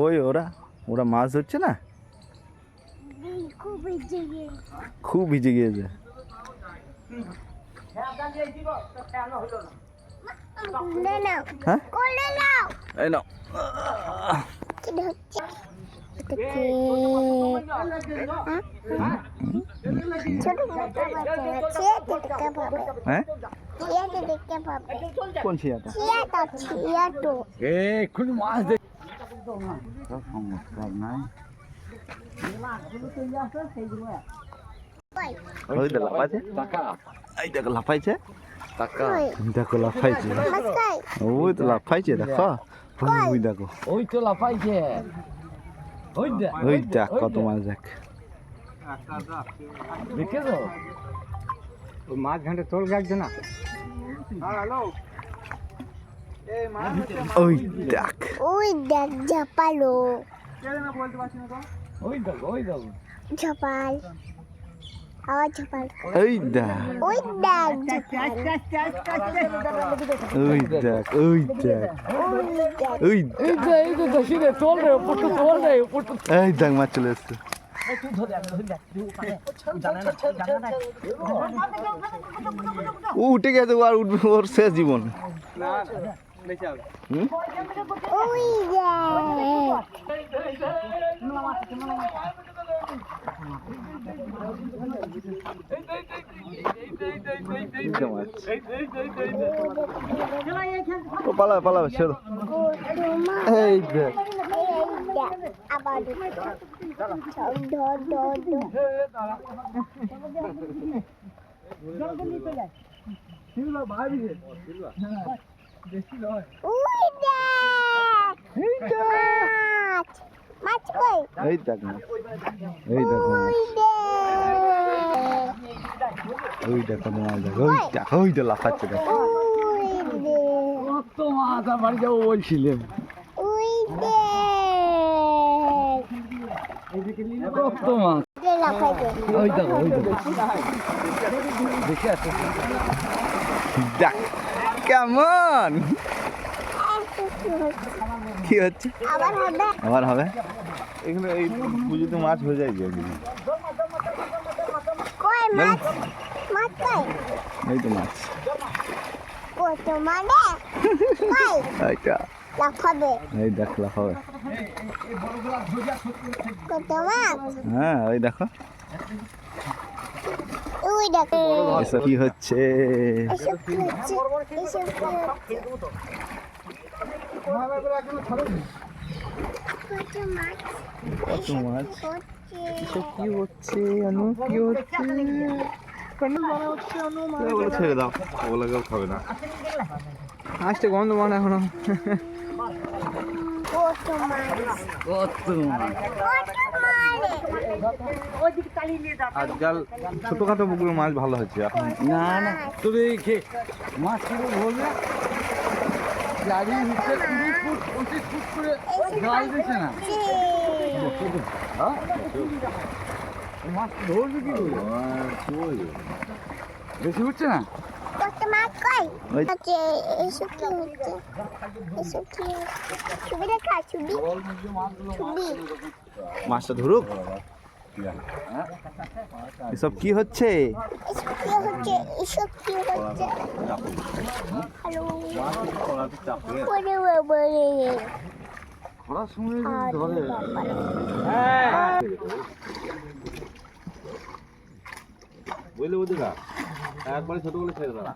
ওই ওরা ওরা মাছ ধরছে না, খুব ভিজে গিয়েছে। হ্যাঁ এই নাও। কোন ছিয়াটা? এক্ষুনি মাছ দেখ সমস্যা নাই। ওই তো লাফাইছে, এই দেখো লাফাইছে, দেখো লাফাইছে, ওই তো লাফাইছে, দেখো ওই দেখো, ওই তো লাফাইছে, ওই দেখ কত মাছ দেখ, দেখেছো? ওই মাছ ঘাটে তোল গাছ না, ওই দেখ, ওই দেখ ঝাপালো, ওই দেখো, ওই দেখো ঝাপাল, আবার ঝাপাল, ওই দেখ, ওই দেখ, ওই দেখ, ওই দেখ, ওই এই তো দেখি রে, তোল রে, উপর তো তোল রে, উপর তো এই দেখ মাছ চলে এসছে। ও উঠে গেছে, আর উঠবে, ওর শেষ জীবন। ওই পালাবে পালাবে, ছেড়ো। এই দেখ, আবার মাছ কই, এই দেখ মাছ, এই দেখো মাছ, ওই দেখো মাছ, দেখ ওই দেখ, ওই তো লাফাচ্ছে, দেখ কত মাছ আর বাড়ি যাবো বলছিলাম, ওই কত মাছ, ওই দেখো, ওই দেখো, দেখে আসো, দেখ কেমন কি হচ্ছে, আবার হবে। এখানে এই পুজোতে মাছ হয়ে যায় যে, কই মাছ, মাছ কই, এই তো মাছ, কত মানে কই এইটা লাফাবে, এই দেখ লাফাবে, কত মাছ, হ্যাঁ ওই দেখো, ওই দেখো, এসব কি হচ্ছে, এসব কি হচ্ছে, এসব কি হচ্ছে, কত মাছ, কত মাছ, হচ্ছে এসব কি হচ্ছে, অনু কি হচ্ছে, ওগুলো ছেড়ে দাও, ওগুলো কেউ খাবে না, আসতে গন্ধ মানে এখনো, কত মাছ, কত মাছ, আজকাল ছোটখাটো পুকুরের মাছ ভালো হচ্ছে এখন। না না তুমি মাছ কিলো বলবে গাড়ির ভিতরে 20 ফুট 25 ফুট করে জাল দিচ্ছে না, মাছ ধরবে কি করে, বেশি উঠছে না, কত মাছ কই ওই হচ্ছে, এসব কি হচ্ছে, এসব কি হচ্ছে, ছবি দেখা, ছবি ছবি, মাছটা ধরুক, এসব কি হচ্ছে, এসব কি হচ্ছে, এসব কি হচ্ছে, হ্যালো ওরে বাবা রে, খরার সময় আরে ধরে, বাবা রে, বুঝলে বুঝলি না, একবারে ছোট বলে ছেড়ে দাও।